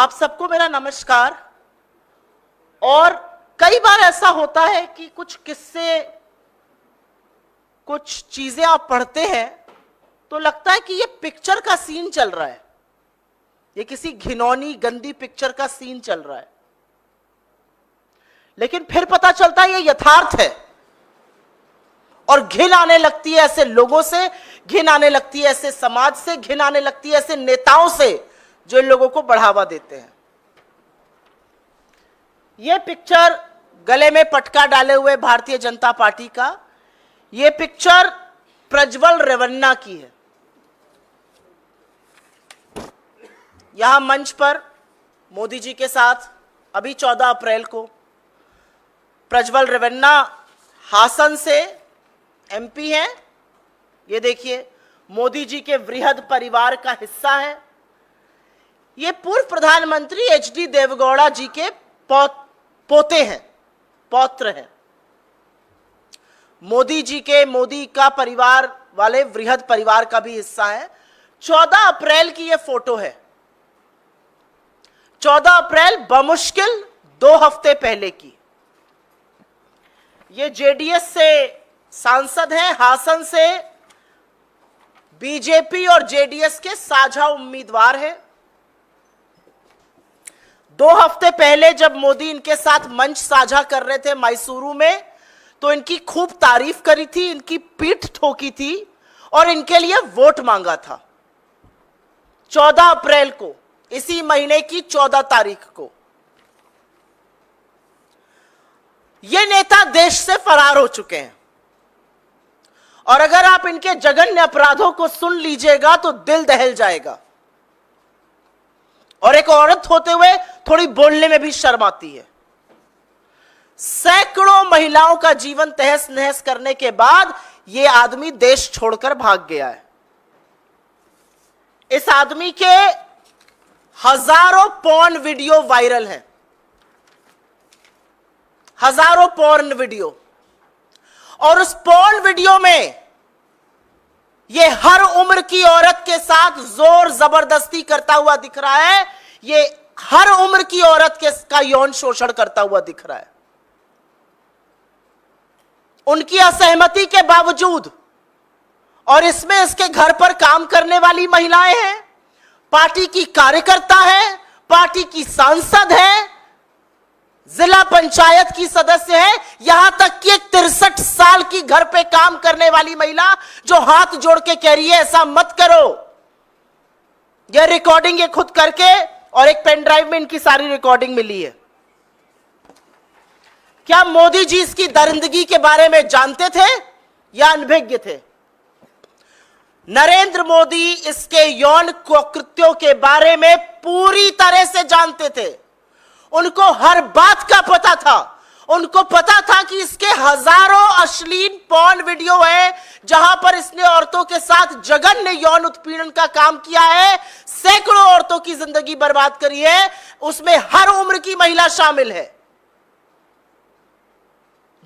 आप सबको मेरा नमस्कार। और कई बार ऐसा होता है कि कुछ किस्से, कुछ चीजें आप पढ़ते हैं तो लगता है कि ये पिक्चर का सीन चल रहा है, ये किसी घिनौनी गंदी पिक्चर का सीन चल रहा है, लेकिन फिर पता चलता है ये यथार्थ है। और घिन आने लगती है ऐसे लोगों से, घिन आने लगती है ऐसे समाज से, घिन आने लगती है ऐसे नेताओं से जो इन लोगों को बढ़ावा देते हैं। यह पिक्चर गले में पटका डाले हुए भारतीय जनता पार्टी का, यह पिक्चर प्रज्वल रेवन्ना की है। यहां मंच पर मोदी जी के साथ अभी 14 अप्रैल को प्रज्वल रेवन्ना हासन से एमपी हैं। ये देखिए, मोदी जी के वृहद परिवार का हिस्सा है। ये पूर्व प्रधानमंत्री एचडी देवगौड़ा जी के पोते हैं, पौत्र हैं। मोदी का परिवार वाले वृहद परिवार का भी हिस्सा है। 14 अप्रैल की ये फोटो है। 14 अप्रैल बमुश्किल 2 हफ्ते पहले की। ये जेडीएस से सांसद हैं, हासन से बीजेपी और जेडीएस के साझा उम्मीदवार हैं। 2 हफ्ते पहले जब मोदी इनके साथ मंच साझा कर रहे थे मैसूरू में, तो इनकी खूब तारीफ करी थी, इनकी पीठ ठोकी थी और इनके लिए वोट मांगा था। 14 अप्रैल को, इसी महीने की 14 तारीख को ये नेता देश से फरार हो चुके हैं। और अगर आप इनके जघन्य अपराधों को सुन लीजिएगा तो दिल दहल जाएगा। और एक औरत होते हुए थोड़ी बोलने में भी शर्म आती है। सैकड़ों महिलाओं का जीवन तहस नहस करने के बाद यह आदमी देश छोड़कर भाग गया है। इस आदमी के हजारों पॉर्न वीडियो वायरल हैं, हजारों पॉर्न वीडियो। और उस पॉर्न वीडियो में ये हर उम्र की औरत के साथ जोर जबरदस्ती करता हुआ दिख रहा है। ये हर उम्र की औरत का यौन शोषण करता हुआ दिख रहा है। उनकी असहमति के बावजूद, और इसमें इसके घर पर काम करने वाली महिलाएं हैं, पार्टी की कार्यकर्ता है, पार्टी की सांसद है, जिला पंचायत की सदस्य है, यहां तक कि एक 63 साल की घर पे काम करने वाली महिला जो हाथ जोड़ के कह रही है ऐसा मत करो। यह रिकॉर्डिंग ये खुद करके, और एक पेन ड्राइव में इनकी सारी रिकॉर्डिंग मिली है। क्या मोदी जी इसकी दरिंदगी के बारे में जानते थे या अनभिज्ञ थे? नरेंद्र मोदी इसके यौन कृत्यों के बारे में पूरी तरह से जानते थे। उनको हर बात का पता था। उनको पता था कि इसके हजारों अश्लील पॉर्न वीडियो है जहां पर इसने औरतों के साथ जघन्य यौन उत्पीड़न का काम किया है, सैकड़ों औरतों की जिंदगी बर्बाद करी है, उसमें हर उम्र की महिला शामिल है।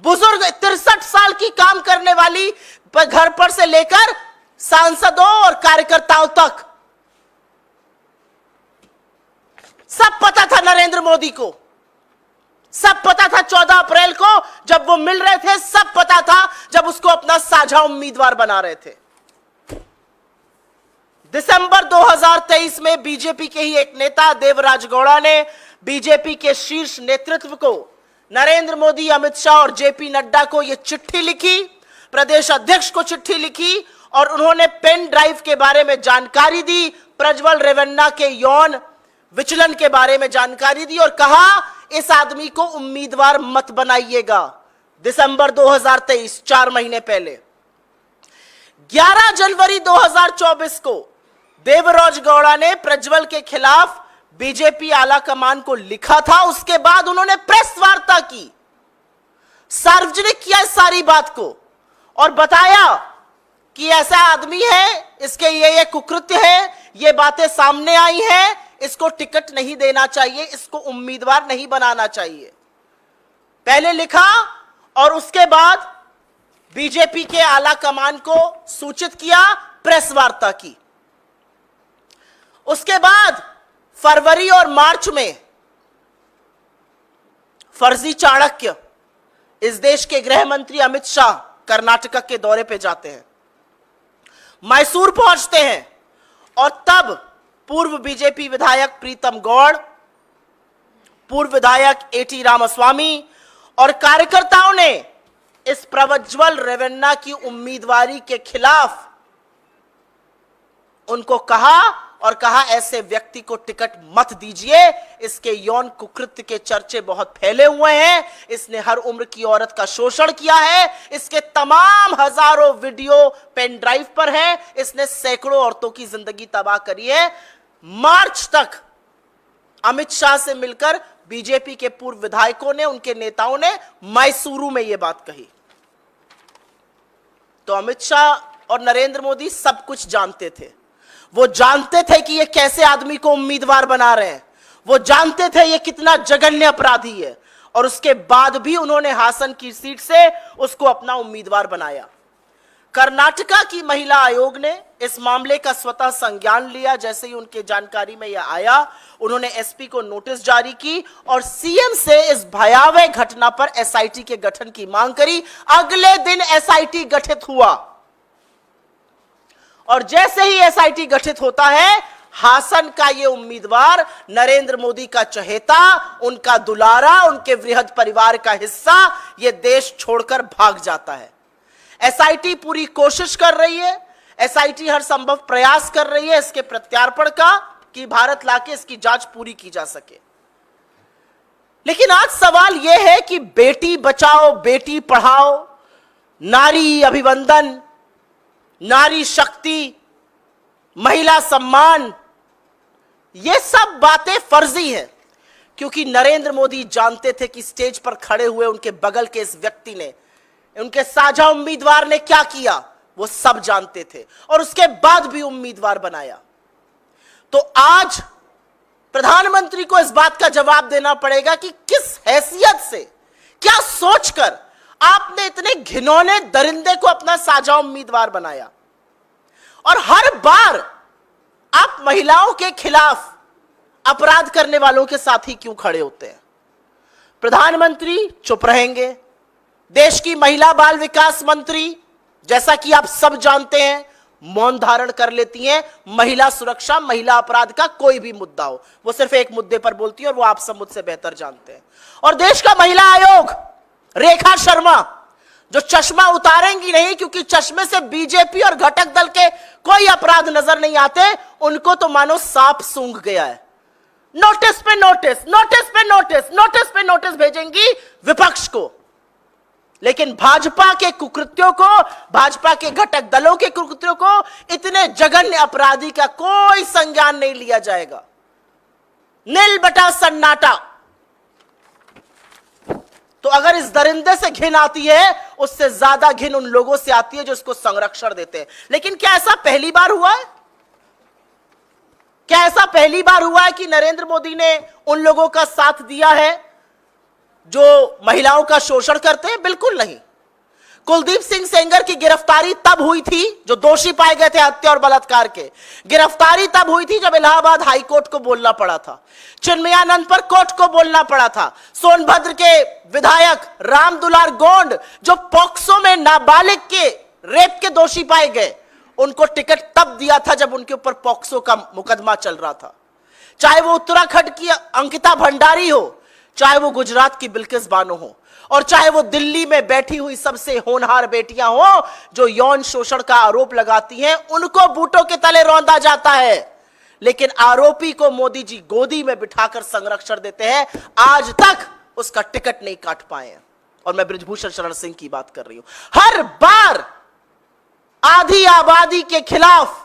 बुजुर्ग 63 साल की काम करने वाली घर पर से लेकर सांसदों और कार्यकर्ताओं तक सब पता था नरेंद्र मोदी को। सब पता था 14 अप्रैल को जब वो मिल रहे थे, सब पता था जब उसको अपना साझा उम्मीदवार बना रहे थे। दिसंबर 2023 में बीजेपी के ही एक नेता देवराज गौड़ा ने बीजेपी के शीर्ष नेतृत्व को, नरेंद्र मोदी, अमित शाह और जेपी नड्डा को यह चिट्ठी लिखी, प्रदेश अध्यक्ष को चिट्ठी लिखी, और उन्होंने पेन ड्राइव के बारे में जानकारी दी, प्रज्वल रेवन्ना के यौन विचलन के बारे में जानकारी दी और कहा इस आदमी को उम्मीदवार मत बनाइएगा। दिसंबर 2023, 4 महीने पहले। 11 जनवरी 2024 को देवराज गौड़ा ने प्रज्वल के खिलाफ बीजेपी आला कमान को लिखा था। उसके बाद उन्होंने प्रेस वार्ता की, सार्वजनिक किया इस सारी बात को और बताया कि ऐसा आदमी है, इसके ये कुकृत्य है, ये बातें सामने आई हैं, इसको टिकट नहीं देना चाहिए, इसको उम्मीदवार नहीं बनाना चाहिए। पहले लिखा और उसके बाद बीजेपी के आला कमान को सूचित किया, प्रेस वार्ता की। उसके बाद फरवरी और मार्च में फर्जी चाणक्य इस देश के गृह मंत्री अमित शाह कर्नाटक के दौरे पे जाते हैं, मैसूर पहुंचते हैं और तब पूर्व बीजेपी विधायक प्रीतम गौड़, पूर्व विधायक एटी रामास्वामी और कार्यकर्ताओं ने इस प्रज्वल रेवन्ना की उम्मीदवारी के खिलाफ उनको कहा ऐसे व्यक्ति को टिकट मत दीजिए, इसके यौन कुकृत्य के चर्चे बहुत फैले हुए हैं, इसने हर उम्र की औरत का शोषण किया है, इसके तमाम हजारों वीडियो पेन ड्राइव पर है, इसने सैकड़ों औरतों की जिंदगी तबाह करी है। मार्च तक अमित शाह से मिलकर बीजेपी के पूर्व विधायकों ने, उनके नेताओं ने मैसूरू में यह बात कही। तो अमित शाह और नरेंद्र मोदी सब कुछ जानते थे। वो जानते थे कि ये कैसे आदमी को उम्मीदवार बना रहे हैं, वो जानते थे ये कितना जघन्य अपराधी है, और उसके बाद भी उन्होंने हासन की सीट से उसको अपना उम्मीदवार बनाया। कर्नाटका की महिला आयोग ने इस मामले का स्वतः संज्ञान लिया। जैसे ही उनके जानकारी में यह आया, उन्होंने एसपी को नोटिस जारी की और सीएम से इस भयावह घटना पर एसआईटी के गठन की मांग करी। अगले दिन एसआईटी गठित हुआ और जैसे ही एसआईटी गठित होता है, हासन का यह उम्मीदवार, नरेंद्र मोदी का चहेता, उनका दुलारा, उनके वृहद परिवार का हिस्सा, यह देश छोड़कर भाग जाता है। एसआईटी पूरी कोशिश कर रही है, एसआईटी हर संभव प्रयास कर रही है इसके प्रत्यार्पण का, कि भारत लाके इसकी जांच पूरी की जा सके। लेकिन आज सवाल यह है कि बेटी बचाओ, बेटी पढ़ाओ, नारी अभिवंदन, नारी शक्ति, महिला सम्मान, ये सब बातें फर्जी हैं, क्योंकि नरेंद्र मोदी जानते थे कि स्टेज पर खड़े हुए उनके बगल के इस व्यक्ति ने, उनके साझा उम्मीदवार ने क्या किया, वो सब जानते थे और उसके बाद भी उम्मीदवार बनाया। तो आज प्रधानमंत्री को इस बात का जवाब देना पड़ेगा कि किस हैसियत से, क्या सोचकर आपने इतने घिनौने दरिंदे को अपना साझा उम्मीदवार बनाया, और हर बार आप महिलाओं के खिलाफ अपराध करने वालों के साथ ही क्यों खड़े होते हैं? प्रधानमंत्री चुप रहेंगे, देश की महिला बाल विकास मंत्री, जैसा कि आप सब जानते हैं, मौन धारण कर लेती हैं। महिला सुरक्षा, महिला अपराध का कोई भी मुद्दा हो, वो सिर्फ एक मुद्दे पर बोलती है और वो आप सब मुझसे बेहतर जानते हैं। और देश का महिला आयोग, रेखा शर्मा, जो चश्मा उतारेंगी नहीं, क्योंकि चश्मे से बीजेपी और घटक दल के कोई अपराध नजर नहीं आते, उनको तो मानो सांप सूंघ गया है। नोटिस पे नोटिस, नोटिस पे नोटिस, नोटिस पे नोटिस भेजेंगी विपक्ष को, लेकिन भाजपा के कुकृत्यों को, भाजपा के घटक दलों के कुकृत्यों को, इतने जघन्य अपराधी का कोई संज्ञान नहीं लिया जाएगा। नील बटा सन्नाटा। तो अगर इस दरिंदे से घिन आती है, उससे ज्यादा घिन उन लोगों से आती है जो इसको संरक्षण देते हैं। लेकिन क्या ऐसा पहली बार हुआ है? क्या ऐसा पहली बार हुआ है कि नरेंद्र मोदी ने उन लोगों का साथ दिया है जो महिलाओं का शोषण करते हैं? बिल्कुल नहीं। कुलदीप सिंह सेंगर की गिरफ्तारी तब हुई थी, जो दोषी पाए गए थे हत्या और बलात्कार के, गिरफ्तारी तब हुई थी जब इलाहाबाद हाई कोर्ट को बोलना पड़ा था, चिन्मयानंद पर कोर्ट को बोलना पड़ा था। सोनभद्र के विधायक राम दुलार गोंड, जो पॉक्सो में नाबालिग के रेप के दोषी पाए गए, उनको टिकट तब दिया था जब उनके ऊपर पॉक्सो का मुकदमा चल रहा था। चाहे वो उत्तराखंड की अंकिता भंडारी हो, चाहे वो गुजरात की बिल्किस बानो हो, और चाहे वो दिल्ली में बैठी हुई सबसे होनहार बेटियां हो जो यौन शोषण का आरोप लगाती हैं, उनको बूटों के तले रौंदा जाता है। लेकिन आरोपी को मोदी जी गोदी में बिठाकर संरक्षण देते हैं। आज तक उसका टिकट नहीं काट पाए हैं। और मैं बृजभूषण शरण सिंह की बात कर रही हूं। हर बार आधी आबादी के खिलाफ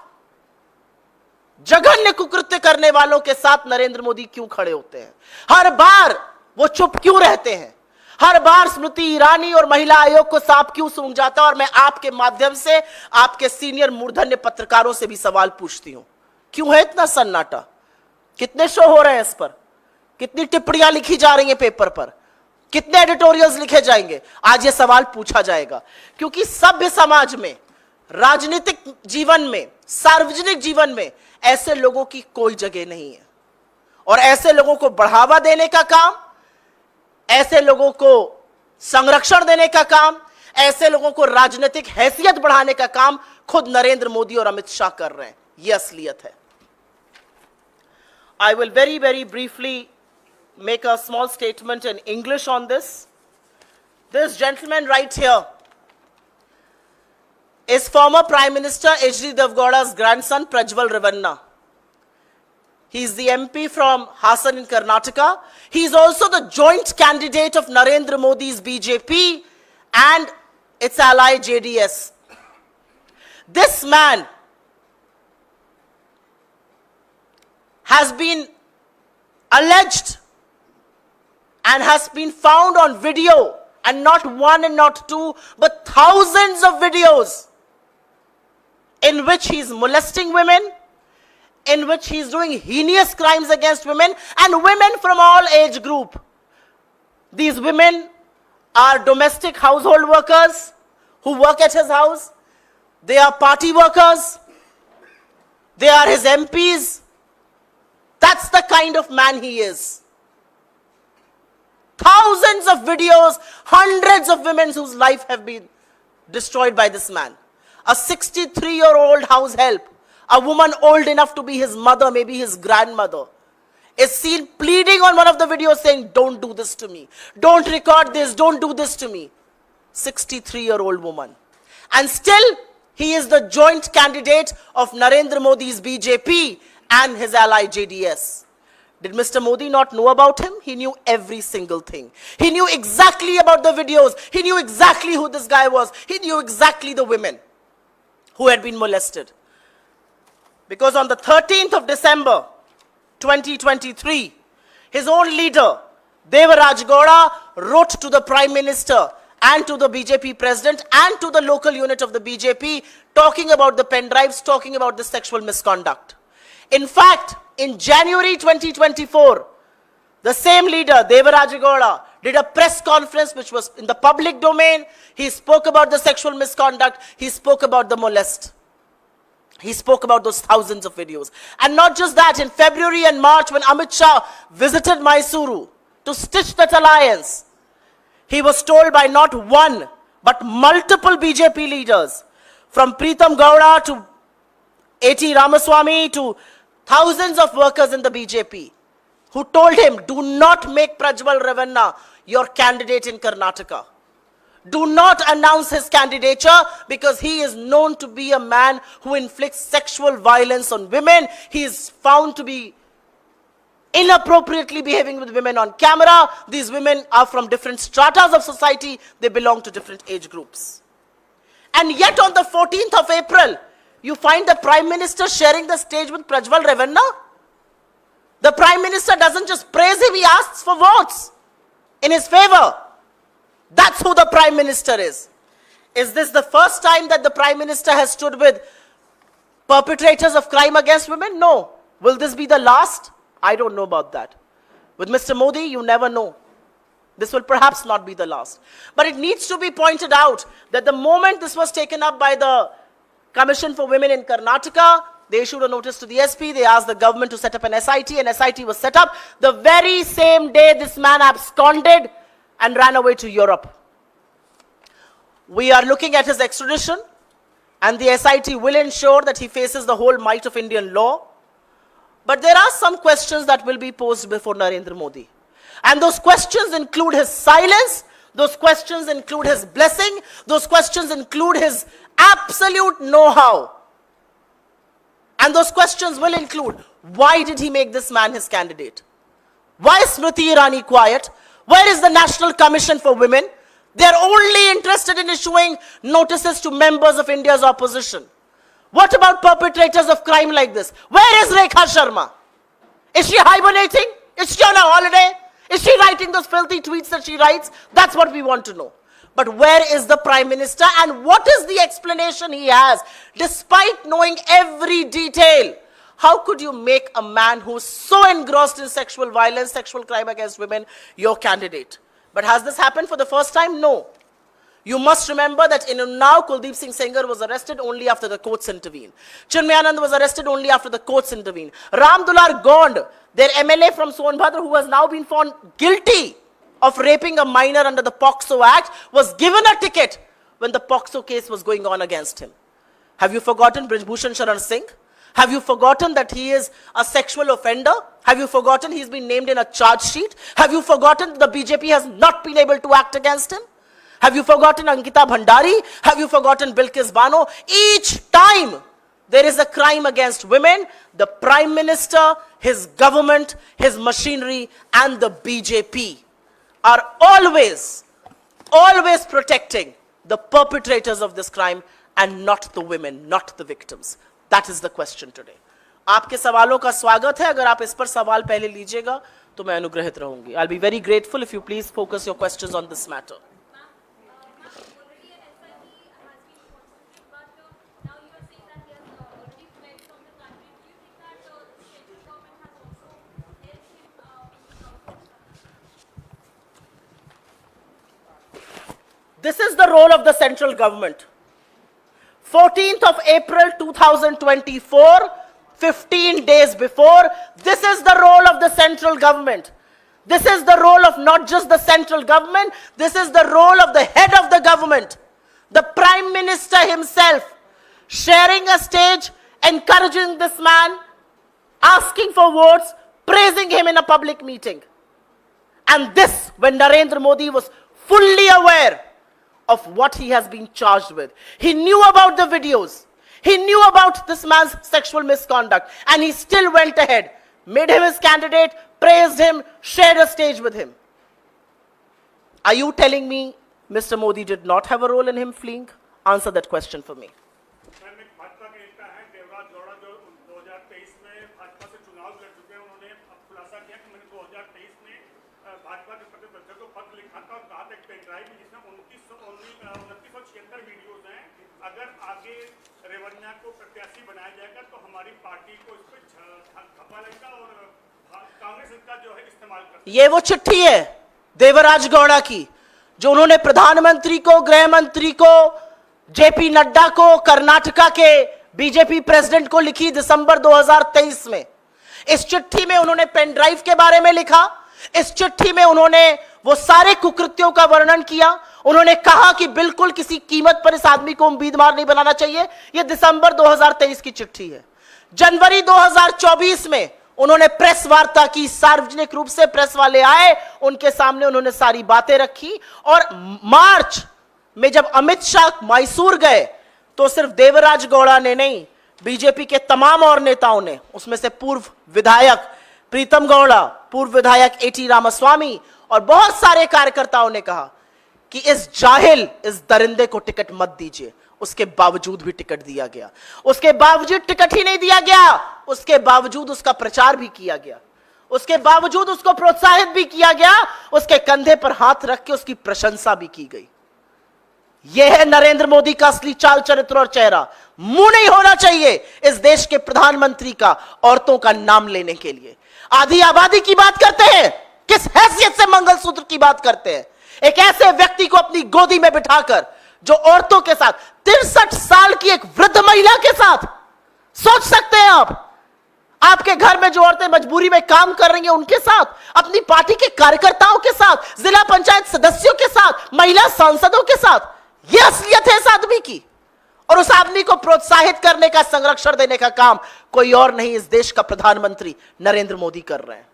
जघन्य कुकृत्य करने वालों के साथ नरेंद्र मोदी क्यों खड़े होते हैं? हर बार वो चुप क्यों रहते हैं? हर बार स्मृति ईरानी और महिला आयोग को सांप क्यों सूंघ जाता है? और मैं आपके माध्यम से आपके सीनियर मूर्धन्य पत्रकारों से भी सवाल पूछती हूं, क्यों है इतना सन्नाटा? कितने शो हो रहे हैं इस पर? कितनी टिप्पणियां लिखी जा रही हैं पेपर पर? कितने एडिटोरियल्स लिखे जाएंगे? आज ये सवाल पूछा जाएगा, क्योंकि सभ्य समाज में, राजनीतिक जीवन में, सार्वजनिक जीवन में ऐसे लोगों की कोई जगह नहीं है। और ऐसे लोगों को बढ़ावा देने का काम, ऐसे लोगों को संरक्षण देने का काम, ऐसे लोगों को राजनीतिक हैसियत बढ़ाने का काम खुद नरेंद्र मोदी और अमित शाह कर रहे हैं। यह असलियत है। I will very briefly make a small statement in English on this. This gentleman right here is former Prime Minister H.D. Devgowda's grandson Prajwal Revanna. He is the MP from Hassan in Karnataka. He is also the joint candidate of Narendra Modi's BJP and its ally JDS. This man has been alleged and has been found on video, and not one and not two, but thousands of videos in which he is molesting women, in which he is doing heinous crimes against women, and women from all age group. These women are domestic household workers who work at his house. They are party workers. They are his MPs. That's the kind of man he is. Thousands of videos, hundreds of women whose life have been destroyed by this man. A 63-year-old house help, a woman old enough to be his mother, maybe his grandmother, is seen pleading on one of the videos saying, don't do this to me. Don't record this. Don't do this to me. 63-year-old woman. And still, he is the joint candidate of Narendra Modi's BJP and his ally JDS. Did Mr. Modi not know about him? He knew every single thing. He knew exactly about the videos. He knew exactly who this guy was. He knew exactly the women who had been molested. Because on the 13th of December, 2023, his own leader, Devaraj Gowda, wrote to the Prime Minister and to the BJP president and to the local unit of the BJP, talking about the pen drives, talking about the sexual misconduct. In fact, in January 2024, the same leader, Devaraj Gowda, did a press conference which was in the public domain. He spoke about the sexual misconduct. He spoke about the molest. He spoke about those thousands of videos. And not just that, in February and March, when Amit Shah visited Mysuru to stitch that alliance, he was told by not one, but multiple BJP leaders, from Pritam Gowda to A.T. Ramaswamy to thousands of workers in the BJP, who told him, do not make Prajwal Revanna your candidate in Karnataka. Do not announce his candidature, because he is known to be a man who inflicts sexual violence on women. He is found to be inappropriately behaving with women on camera. These women are from different stratas of society. They belong to different age groups. And yet on the 14th of April, you find the Prime Minister sharing the stage with Prajwal Revanna. The Prime Minister doesn't just praise him, he asks for votes in his favor. That's who the Prime Minister is. Is this the first time that the Prime Minister has stood with perpetrators of crime against women? No. Will this be the last? I don't know about that. With Mr. Modi, you never know. This will perhaps not be the last. But it needs to be pointed out that the moment this was taken up by the Commission for Women in Karnataka, they issued a notice to the SP. They asked the government to set up an SIT. An SIT was set up. The very same day, this man absconded and ran away to Europe. We are looking at his extradition, and the SIT will ensure that he faces the whole might of Indian law. But there are some questions that will be posed before Narendra Modi. And those questions include his silence. Those questions include his blessing. Those questions include his absolute know-how. And those questions will include, why did he make this man his candidate? Why is Smriti Irani quiet? Where is the National Commission for Women? They are only interested in issuing notices to members of India's opposition. What about perpetrators of crime like this? Where is Rekha Sharma? Is she hibernating? Is she on a holiday? Is she writing those filthy tweets that she writes? That's what we want to know. But where is the Prime Minister, and what is the explanation he has? Despite knowing every detail, how could you make a man who is so engrossed in sexual violence, sexual crime against women, your candidate? But has this happened for the first time? No. You must remember that in Unnao, Kuldeep Singh Sengar was arrested only after the courts intervened. Chinmayanand was arrested only after the courts intervened. Ram Dular Gond, their MLA from Sonbhadra, who has now been found guilty of raping a minor under the POCSO Act, was given a ticket when the POCSO case was going on against him. Have you forgotten Brijbhushan Sharan Singh? Have you forgotten that he is a sexual offender? Have you forgotten he's been named in a charge sheet? Have you forgotten the BJP has not been able to act against him? Have you forgotten Ankita Bhandari? Have you forgotten Bilkis Bano? Each time there is a crime against women, the Prime Minister, his government, his machinery, and the BJP are always protecting the perpetrators of this crime and not the women, not the victims. That is the question today. आपके सवालों का स्वागत है. अगर आप इस पर सवाल पहले लीजिएगा तो मैं अनुग्रहित रहूंगी. I'll be very grateful if you please focus your questions on this matter. This is the role of the central government. 14th of April 2024, 15 days before, this is the role of the central government. This is the role of not just the central government, this is the role of the head of the government, the Prime Minister himself, sharing a stage, encouraging this man, asking for votes, praising him in a public meeting. And this, when Narendra Modi was fully aware of what he has been charged with. He knew about the videos. He knew about this man's sexual misconduct. And he still went ahead, made him his candidate, praised him, shared a stage with him. Are you telling me Mr. Modi did not have a role in him fleeing? Answer that question for me. ये वो चिट्ठी है देवराज गौड़ा की जो उन्होंने प्रधानमंत्री को, गृह मंत्री को, जेपी नड्डा को, कर्नाटका के बीजेपी प्रेसिडेंट को लिखी दिसंबर 2023 में. इस चिट्ठी में उन्होंने पेन ड्राइव के बारे में लिखा. इस चिट्ठी में उन्होंने वो सारे कुकृत्यों का वर्णन किया. उन्होंने कहा कि बिल्कुल किसी कीमत पर इस आदमी को उम्मीदवार नहीं बनाना चाहिए. यह दिसंबर 2023 की चिट्ठी है. जनवरी 2024 में उन्होंने प्रेस वार्ता की, सार्वजनिक रूप से प्रेस वाले आए, उनके सामने उन्होंने सारी बातें रखी. और मार्च में जब अमित शाह मैसूर गए तो सिर्फ देवराज गौड़ा ने नहीं, बीजेपी के तमाम और नेताओं ने, उसमें से पूर्व विधायक प्रीतम गौड़ा, पूर्व विधायक एटी रामास्वामी और बहुत सारे कार्यकर्ताओं ने कहा कि इस जाहिल, इस दरिंदे को टिकट मत दीजिए. उसके बावजूद भी टिकट दिया गया. उसके बावजूद टिकट ही नहीं दिया गया, उसके बावजूद उसका प्रचार भी किया गया, उसके बावजूद उसको प्रोत्साहित भी किया गया, उसके कंधे पर हाथ रख के उसकी प्रशंसा भी की गई. यह है नरेंद्र मोदी का असली चाल चरित्र और चेहरा. मुंह नहीं होना चाहिए इस देश के प्रधानमंत्री का औरतों का नाम लेने के लिए. आधी आबादी की बात करते हैं, किस हैसियत से मंगलसूत्र की बात करते हैं? एक ऐसे व्यक्ति को अपनी गोदी में बिठाकर जो औरतों के साथ, 63 साल की एक वृद्ध महिला के साथ, सोच सकते हैं आप, आपके घर में जो औरतें मजबूरी में काम कर रही हैं उनके साथ, अपनी पार्टी के कार्यकर्ताओं के साथ, जिला पंचायत सदस्यों के साथ, महिला सांसदों के साथ, यह असलियत है इस आदमी की. और उस आदमी को प्रोत्साहित करने का, संरक्षण देने का काम कोई और नहीं, इस देश का प्रधानमंत्री नरेंद्र मोदी कर रहे हैं.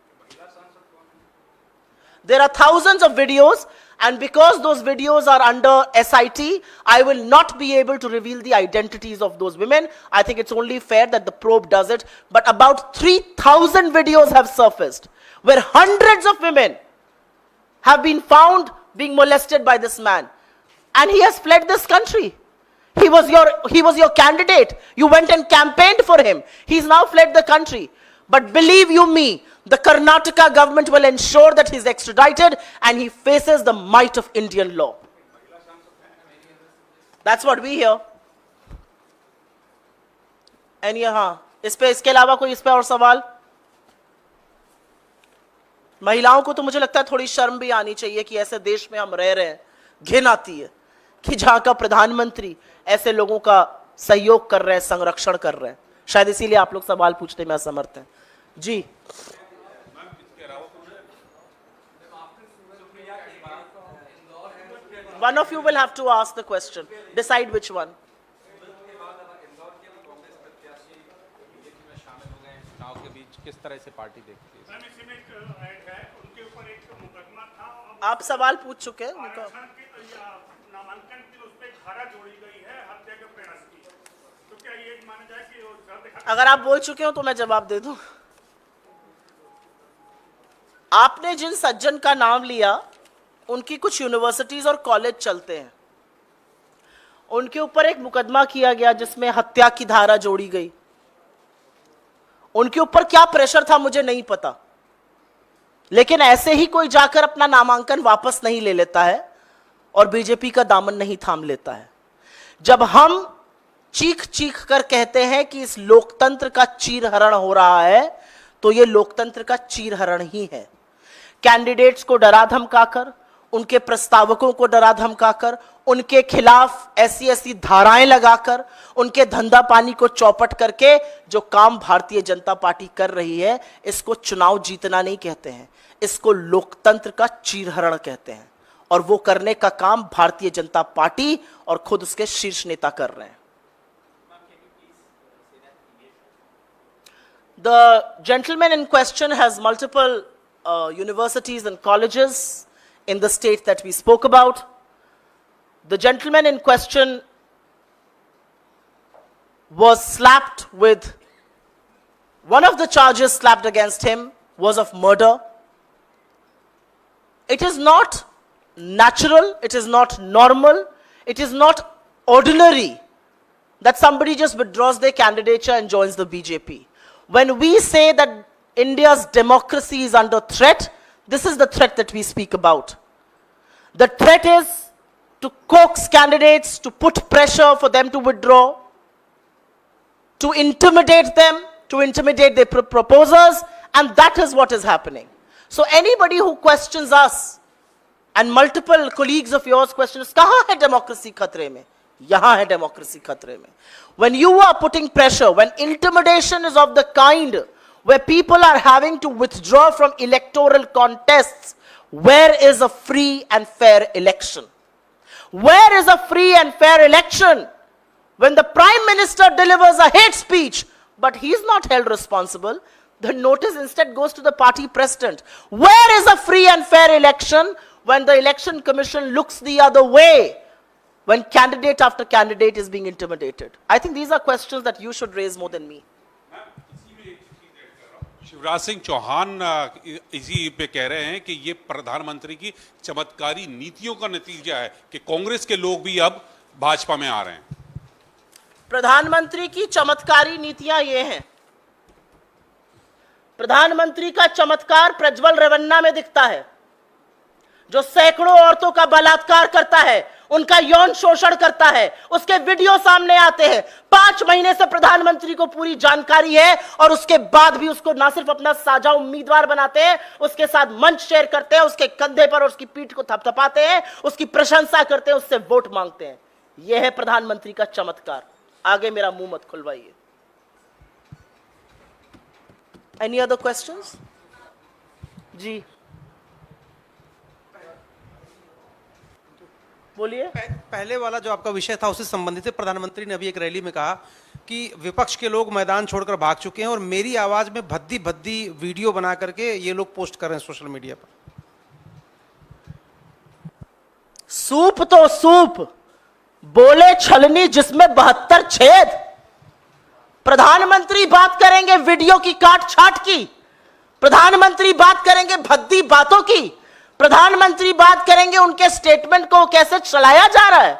There are thousands of videos, and because those videos are under SIT, I will not be able to reveal the identities of those women. I think it's only fair that the probe does it. But about 3,000 videos have surfaced where hundreds of women have been found being molested by this man. And he has fled this country. He was your candidate. You went and campaigned for him. He's now fled the country. But believe you me, the Karnataka government will ensure that he's extradited and he faces the might of Indian law. That's what we hear. And यहाँ इसके अलावा कोई इस पे और सवाल? महिलाओं को तो मुझे लगता है थोड़ी शर्म भी आनी चाहिए कि ऐसे देश में हम रह रहे हैं. घिन आती है कि जहां का प्रधानमंत्री ऐसे लोगों का सहयोग कर रहे हैं, संरक्षण कर रहे हैं। शायद इसीलिए आप लोग सवाल पूछने में असमर्थ हैं। जी, one of you will have to ask the question. Decide which one. किस तरह से पार्टी देखती है? उनके ऊपर एक मुकदमा था। आप सवाल पूछ चुके हैं। नामांकन की उस पे धारा जोड़ी गई है हत्या के प्रयास की, तो क्या ये माना जाए कि अगर आप बोल चुके हो तो मैं जवाब दे दूं। आपने जिन सज्जन का नाम लिया, उनकी कुछ यूनिवर्सिटीज और कॉलेज चलते हैं, उनके ऊपर एक मुकदमा किया गया जिसमें हत्या की धारा जोड़ी गई। उनके ऊपर क्या प्रेशर था मुझे नहीं पता, लेकिन ऐसे ही कोई जाकर अपना नामांकन वापस नहीं ले लेता है और बीजेपी का दामन नहीं थाम लेता है। जब हम चीख चीख कर कहते हैं कि इस लोकतंत्र का चीरहरण हो रहा है, तो यह लोकतंत्र का चीरहरण ही है। कैंडिडेट्स को डरा धमकाकर, उनके प्रस्तावकों को डरा धमकाकर, उनके खिलाफ ऐसी ऐसी धाराएं लगाकर, उनके धंधा पानी को चौपट करके जो काम भारतीय जनता पार्टी कर रही है, इसको चुनाव जीतना नहीं कहते हैं, इसको लोकतंत्र का चीरहरण कहते हैं। और वो करने का काम भारतीय जनता पार्टी और खुद उसके शीर्ष नेता कर रहे हैं। The gentleman in question has multiple universities and colleges in the state that we spoke about. The gentleman in question was slapped with, one of the charges slapped against him was of murder. It is not natural, it is not normal, it is not ordinary that somebody just withdraws their candidature and joins the BJP. When we say that India's democracy is under threat, this is the threat that we speak about. The threat is to coax candidates, to put pressure for them to withdraw, to intimidate them, to intimidate their proposers, and that is what is happening. So anybody who questions us, and multiple colleagues of yours question us, kahan hai democracy khatre mein? Yahan hai democracy khatre mein. When you are putting pressure, when intimidation is of the kind where people are having to withdraw from electoral contests, where is a free and fair election? Where is a free and fair election when the Prime Minister delivers a hate speech, but he is not held responsible? The notice instead goes to the party president. Where is a free and fair election when the Election Commission looks the other way, when candidate after candidate is being intimidated? I think these are questions that you should raise more than me. Shivraj Singh Chauhan इसी पे कह रहे हैं कि ये प्रधानमंत्री की चमत्कारी नीतियों का नतीजा है कि कांग्रेस के लोग भी अब भाजपा में आ रहे हैं। प्रधानमंत्री की चमत्कारी नीतियां ये हैं। प्रधानमंत्री का चमत्कार प्रज्वल रेवन्ना में दिखता है, जो सैकड़ों औरतों का बलात्कार करता है, उनका यौन शोषण करता है, उसके वीडियो सामने आते हैं। 5 महीने से प्रधानमंत्री को पूरी जानकारी है और उसके बाद भी उसको ना सिर्फ अपना साझा उम्मीदवार बनाते हैं, उसके साथ मंच शेयर करते हैं, उसके कंधे पर और उसकी पीठ को थपथपाते हैं, उसकी प्रशंसा करते हैं, उससे वोट मांगते हैं। यह है प्रधानमंत्री का चमत्कार। आगे मेरा मुंह मत खुलवाइए। Any other questions? जी बोलिए। पहले वाला जो आपका विषय था उससे संबंधित है। प्रधानमंत्री ने अभी एक रैली में कहा कि विपक्ष के लोग मैदान छोड़कर भाग चुके हैं और मेरी आवाज में भद्दी भद्दी वीडियो बना करके ये लोग पोस्ट कर रहे हैं सोशल मीडिया पर। सूप तो सूप, बोले छलनी जिसमें 72 छेद। प्रधानमंत्री बात करेंगे वीडियो की काट छाट की, प्रधानमंत्री बात करेंगे भद्दी बातों की, प्रधानमंत्री बात करेंगे उनके स्टेटमेंट को कैसे चलाया जा रहा है।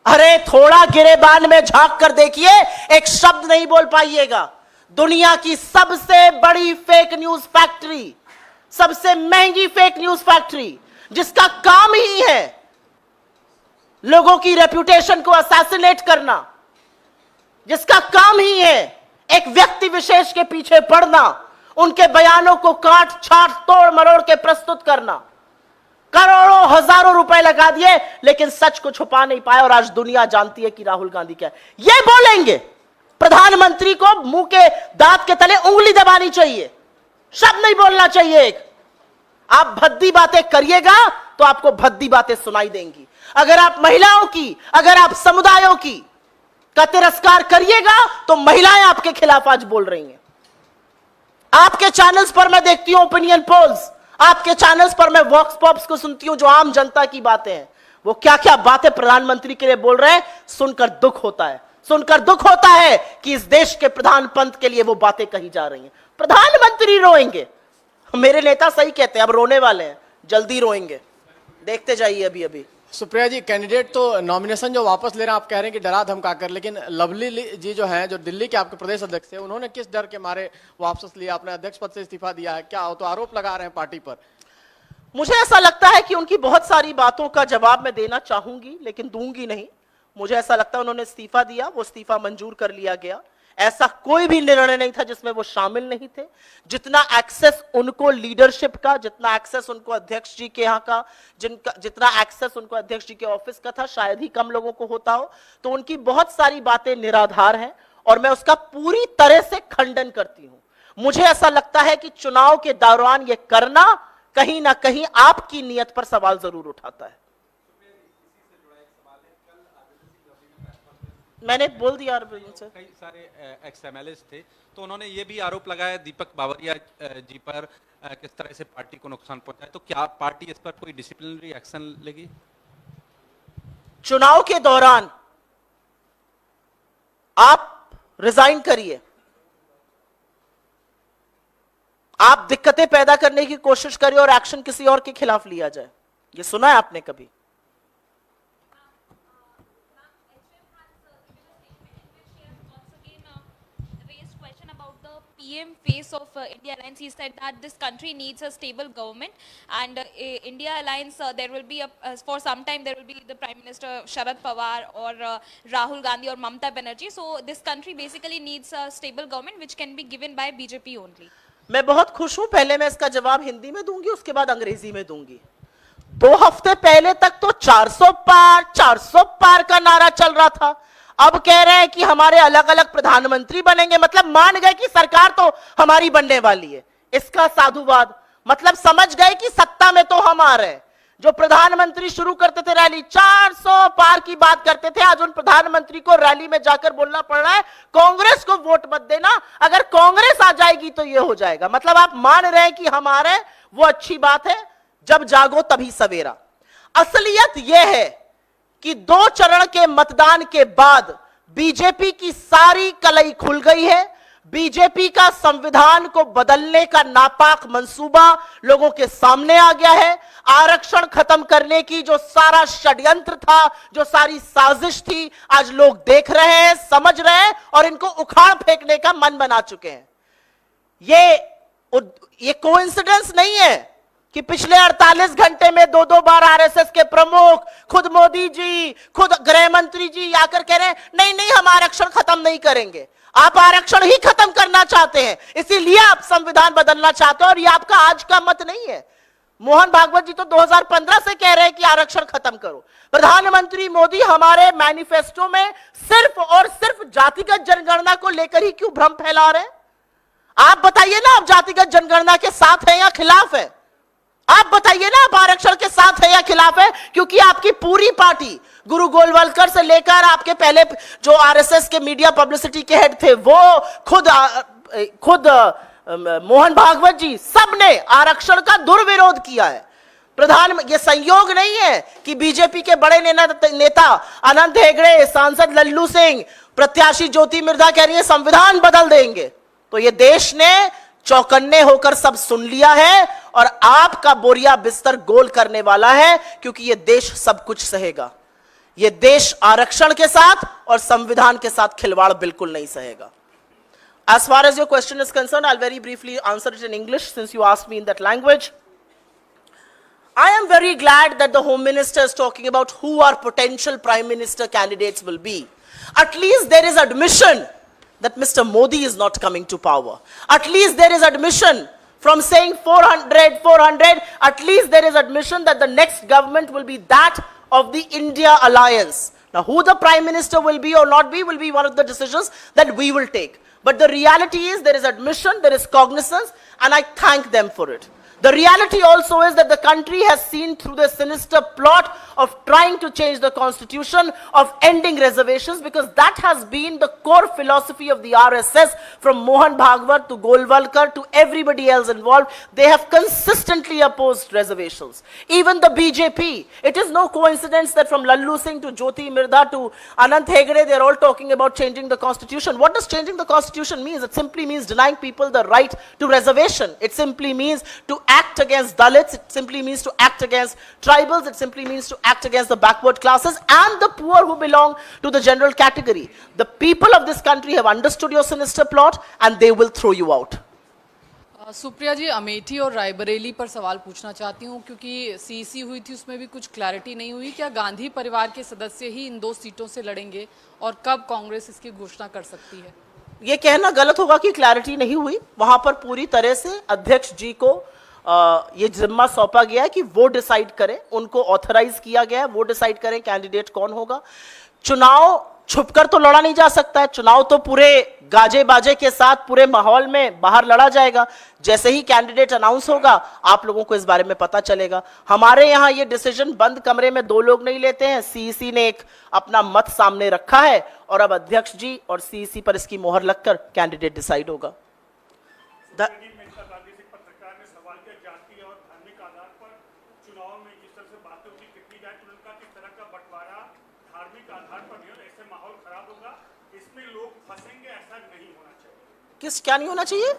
अरे थोड़ा गिरेबान में झांक कर देखिए, एक शब्द नहीं बोल पाइएगा। दुनिया की सबसे बड़ी फेक न्यूज फैक्ट्री, सबसे महंगी फेक न्यूज फैक्ट्री, जिसका काम ही है लोगों की रेपुटेशन को असैसिनेट करना, जिसका काम ही है एक व्यक्ति विशेष के पीछे पड़ना, उनके बयानों को काट छाट तोड़ मरोड़ के प्रस्तुत करना, करोड़ों हजारों रुपए लगा दिए, लेकिन सच को छुपा नहीं पाए और आज दुनिया जानती है कि राहुल गांधी क्या है। ये बोलेंगे प्रधानमंत्री को मुंह के दांत के तले उंगली दबानी चाहिए, शब्द नहीं बोलना चाहिए। एक आप भद्दी बातें करिएगा तो आपको भद्दी बातें सुनाई देंगी। अगर आप महिलाओं की, अगर आप समुदायों की का तिरस्कार करिएगा तो महिलाएं आपके खिलाफ आज बोल रही हैं। आपके चैनल्स पर मैं देखती हूं ओपिनियन पोल्स, आपके चैनल्स पर मैं वॉक्स पॉप्स को सुनती हूं जो आम जनता की बातें हैं। वो क्या क्या बातें प्रधानमंत्री के लिए बोल रहे हैं, सुनकर दुख होता है। सुनकर दुख होता है कि इस देश के प्रधान पंत के लिए वो बातें कही जा रही हैं। प्रधानमंत्री रोएंगे, मेरे नेता सही कहते हैं, अब रोने वाले हैं, जल्दी रोएंगे, देखते जाइए। अभी अभी सुप्रिया जी, कैंडिडेट तो नॉमिनेशन जो वापस ले रहे हैं, आप कह रहे हैं कि डरा धमका कर, लेकिन लवली जी जो हैं, जो दिल्ली के आपके प्रदेश अध्यक्ष हैं, उन्होंने किस डर के मारे वापस लिया, अपने अध्यक्ष पद से इस्तीफा दिया है? क्या तो आरोप लगा रहे हैं पार्टी पर? मुझे ऐसा लगता है कि उनकी बहुत सारी बातों का जवाब मैं देना चाहूंगी, लेकिन दूंगी नहीं। मुझे ऐसा लगता है उन्होंने इस्तीफा दिया, वो इस्तीफा मंजूर कर लिया गया। ऐसा कोई भी निर्णय नहीं था जिसमें वो शामिल नहीं थे। जितना एक्सेस उनको लीडरशिप का, जितना एक्सेस उनको अध्यक्ष जी के यहाँ का, जितना एक्सेस उनको अध्यक्ष जी के ऑफिस का था, शायद ही कम लोगों को होता हो। तो उनकी बहुत सारी बातें निराधार हैं और मैं उसका पूरी तरह से खंडन करती हूं। मुझे ऐसा लगता है कि चुनाव के दौरान यह करना कहीं ना कहीं आपकी नीयत पर सवाल जरूर उठाता है। मैंने बोल दिया से कई सारे एक्स-एमएलए थे, तो उन्होंने ये भी आरोप लगाया दीपक बावरिया जी पर किस तरह से पार्टी को नुकसान पहुंचा है। तो क्या पार्टी इस पर कोई डिसिप्लिनरी एक्शन लेगी? चुनाव के दौरान आप रिजाइन करिए, आप दिक्कतें पैदा करने की कोशिश करिए और एक्शन किसी और के खिलाफ लिया जाए। ये सुना है आपने कभी? PM face of India Alliance, he said that this country needs a stable government, and India Alliance there will be for some time there will be the Prime Minister Sharad Pawar or Rahul Gandhi or Mamata Banerjee. So this country basically needs a stable government which can be given by BJP only. मैं बहुत खुश हूं। पहले मैं इसका जवाब हिंदी में दूंगी, उसके बाद अंग्रेजी में दूंगी। 2 हफ्ते पहले तक तो 400 पार का नारा चल रहा था। अब कह रहे हैं कि हमारे अलग अलग प्रधानमंत्री बनेंगे, मतलब मान गए कि सरकार तो हमारी बनने वाली है। इसका साधुवाद, मतलब समझ गए कि सत्ता में तो हम आ रहे हैं। जो प्रधानमंत्री शुरू करते थे रैली, 400 पार की बात करते थे, आज उन प्रधानमंत्री को रैली में जाकर बोलना पड़ रहा है कांग्रेस को वोट मत देना, अगर कांग्रेस आ जाएगी तो ये हो जाएगा। मतलब आप मान रहे हैं कि हम आ रहे हैं, वो अच्छी बात है। जब जागो तभी सवेरा। असलियत यह है कि 2 चरण के मतदान के बाद बीजेपी की सारी कलई खुल गई है। बीजेपी का संविधान को बदलने का नापाक मंसूबा लोगों के सामने आ गया है। आरक्षण खत्म करने की जो सारा षड्यंत्र था, जो सारी साजिश थी, आज लोग देख रहे हैं, समझ रहे हैं और इनको उखाड़ फेंकने का मन बना चुके हैं। ये कोइंसिडेंस नहीं है कि पिछले 48 घंटे में 2-2 बार आरएसएस के प्रमुख, खुद मोदी जी, खुद गृह मंत्री जी आकर कह रहे हैं नहीं हम आरक्षण खत्म नहीं करेंगे। आप आरक्षण ही खत्म करना चाहते हैं, इसीलिए आप संविधान बदलना चाहते हो और ये आपका आज का मत नहीं है। मोहन भागवत जी तो 2015 से कह रहे हैं कि आरक्षण खत्म करो। प्रधानमंत्री मोदी हमारे मैनिफेस्टो में सिर्फ और सिर्फ जातिगत जनगणना को लेकर ही क्यों भ्रम फैला रहे हैं? आप बताइए ना, आप जातिगत जनगणना के साथ हैं या खिलाफ है? आप बताइए ना, आप आरक्षण के साथ है या खिलाफ है? क्योंकि आपकी पूरी पार्टी, गुरु गोलवलकर से लेकर आपके पहले जो आरएसएस के मीडिया पब्लिसिटी के हेड थे, वो खुद मोहन भागवत जी, सबने आरक्षण का दुर्विरोध किया है। ये संयोग नहीं है कि बीजेपी के बड़े नेता अनंत हेगड़े, सांसद लल्लू सिंह, प्रत्याशी ज्योति मिर्धा कह रही है संविधान बदल देंगे। तो ये देश ने चौकन्ने होकर सब सुन लिया है और आपका बोरिया बिस्तर गोल करने वाला है, क्योंकि ये देश सब कुछ सहेगा। ये देश आरक्षण के साथ और संविधान के साथ खिलवाड़ बिल्कुल नहीं सहेगा। As far as your question is concerned, I'll very briefly answer it in English since you asked me in that language. I am very glad that the Home Minister is talking about who our potential Prime Minister candidates will be. At least there is admission that Mr. Modi is not coming to power. At least there is admission From saying 400, at least there is admission that the next government will be that of the India alliance. Now, who the Prime Minister will be or not be will be one of the decisions that we will take. But the reality is there is admission, there is cognizance, and I thank them for it. The reality also is that the country has seen through the sinister plot of trying to change the constitution, of ending reservations, because that has been the core philosophy of the RSS, from Mohan Bhagwat to Golwalkar to everybody else involved. They have consistently opposed reservations. Even the BJP, it is no coincidence that from Lallu Singh to Jyoti Mirda to Anant Hegde, they are all talking about changing the constitution. What does changing the constitution mean? It simply means denying people the right to reservation. It simply means to act against Dalits, it simply means to act against tribals, it simply means to act against the backward classes and the poor who belong to the general category. The people of this country have understood your sinister plot and they will throw you out. Supriya जी, अमेठी और रायबरेली पर सवाल पूछना चाहती हूँ, क्योंकि CC हुई थी उसमें भी कुछ क्लैरिटी नहीं हुई। क्या गांधी परिवार के सदस्य ही इन 2 सीटों से लड़ेंगे और कब कांग्रेस इसकी घोषणा कर सकती है? ये कहना गलत होगा कि क्लैरिटी नहीं हुई। वहां पर पूरी तरह से अध्यक्ष जी को ये जिम्मा सौंपा गया है कि वो डिसाइड करें, उनको ऑथराइज किया गया है, वो डिसाइड करें कैंडिडेट कौन होगा। चुनाव छुपकर तो लड़ा नहीं जा सकता है, चुनाव तो पूरे गाजे बाजे के साथ पूरे माहौल में बाहर लड़ा जाएगा। जैसे ही कैंडिडेट अनाउंस होगा आप लोगों को इस बारे में पता चलेगा। हमारे यहाँ ये डिसीजन बंद कमरे में 2 लोग नहीं लेते हैं, सीईसी ने एक अपना मत सामने रखा है और अब अध्यक्ष जी और सीईसी पर इसकी मोहर लगकर कैंडिडेट डिसाइड होगा। पत्रकार ने सवाल किया, जाति और धार्मिक आधार पर चुनाव में जिस तरह से बातें होगी कितनी जाए तो उनका किस तरह का बंटवारा धार्मिक आधार पर नहीं हो, ऐसे माहौल खराब होगा, इसमें लोग फंसेंगे, ऐसा नहीं होना चाहिए। क्या नहीं होना चाहिए?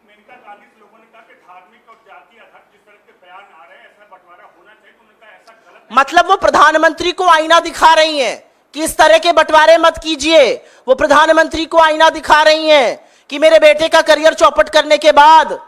मेनका गांधी लोगों ने कहा कि धार्मिक और जाति आधार जिस तरह के बयान आ रहे हैं ऐसा बंटवारा होना चाहिए, तो उन्होंने कहा ऐसा गलत। मतलब वो प्रधानमंत्री को आईना दिखा रही हैं कि इस तरह के बंटवारे मत कीजिए। वो प्रधानमंत्री को आईना दिखा रही हैं कि मेरे बेटे का करियर चौपट करने के बाद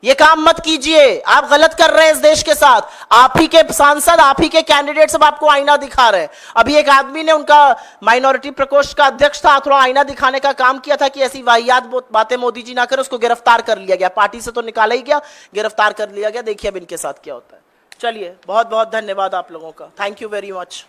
ये काम मत कीजिए, आप गलत कर रहे हैं इस देश के साथ। आप ही के सांसद, आप ही के कैंडिडेट सब आपको आईना दिखा रहे हैं। अभी एक आदमी ने, उनका माइनॉरिटी प्रकोष्ठ का अध्यक्ष था, थोड़ा आईना दिखाने का काम किया था कि ऐसी वाहियात बातें मोदी जी ना करें, उसको गिरफ्तार कर लिया गया। पार्टी से तो निकाला ही गया, गिरफ्तार कर लिया गया। देखिए अब इनके साथ क्या होता है। चलिए, बहुत बहुत धन्यवाद आप लोगों का। Thank you very much.